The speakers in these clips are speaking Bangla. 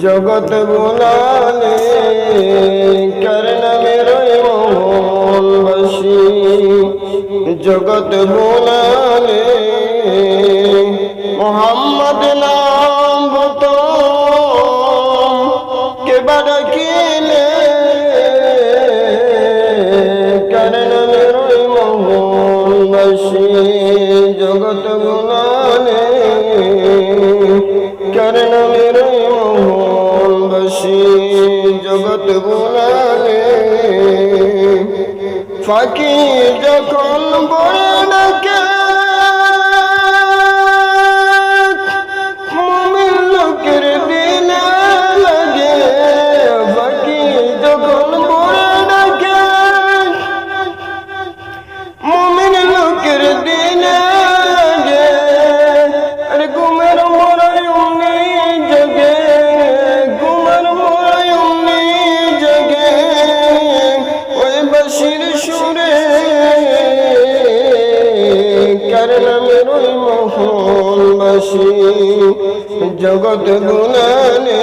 জগৎ বুলালে কর্ণ মেরোয় মোহনবাসী জগৎ বুলালে মোহাম্মদ নাম ভূত কে বাড়াকিলে কর্ণ মেরোয় মোহনবাসী জগৎ বুলালে কর্ণ মেরোয় মোহনবাসী জগৎ বুলালে ফাঁকি যখন বলে ডাকে মুমিন লোকের দিলে লাগে ফাঁকি যখন বলে ডাকে মুমিন লোকের দিলে লাগে আর ঘুমের মরাই উনি জগে ঘুমের মরাই উনি জগে ওই বাঁশির সুরে কর্ণ মেরোয় মোহনবাসী জগৎ বুলালে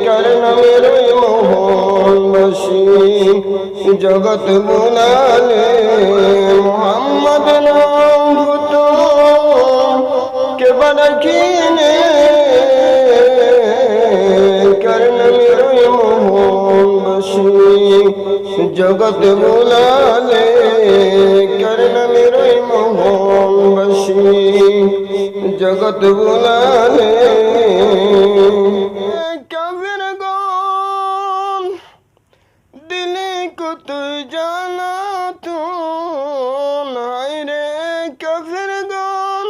কর্ণ মেরোয় মোহনবাসী জগৎ বুলালে মোহাম্মদ নাম ভূত কে বাড়াকিলে কর্ণ মেরোয় মোহনবাসী জগৎ বুলালে কর্ণ মেরোয় মোহনবাসী জগৎ বুলালে কাফের গণ দিলে কত জ্বালাতন হায় রে কাফের গণ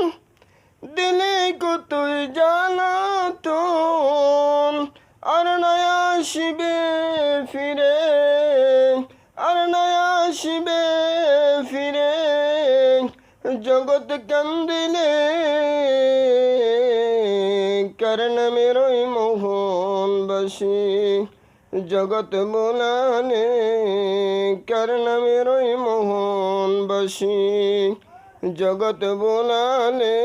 দিলে কত জ্বালাতন আর নয় আসিবে ফিরে আর নয় আসিবে ফিরে জগৎ কান্দিলে কর্ণ মেরোয় মোহনবাসী জগৎ বুলালে কর্ণ মেরোয় মোহনবাসী জগৎ বুলালে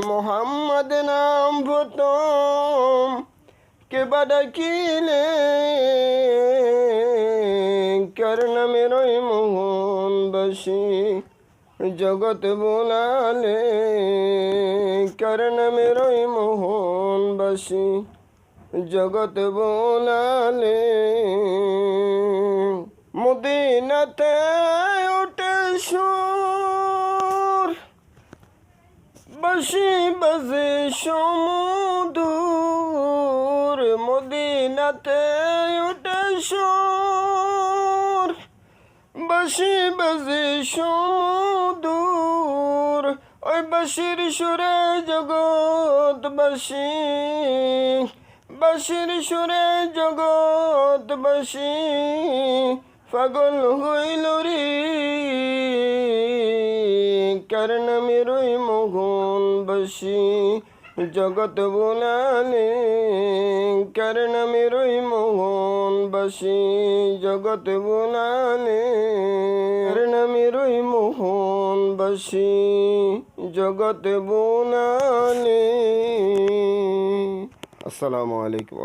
মোহাম্মদ নাম ভূত কে বাড়াকিলে কর্ণ মেরোয় মোহনবাসী জগৎ বুলালে কর্ণ মেরোয় মোহনবাসী জগৎ বুলালে মদিনাতে ওঠে সুর বাঁশি বাজে সমুদূর মদিনাতে ওঠে সুর বাঁশি বাজে সমুদূর ওই বাঁশির সুরে জগৎবাসী বাঁশির সুরে জগৎবাসী পাগল হইল রে কর্ণ মেরোয় মোহনবাসী জগৎ বুলালে কর্ণ মেরোয় মোহনবাসী জগৎ বুলালে কর্ণ মেরোয় মোহনবাসী জগৎ বুলালে। আসসালামু আলাইকুম।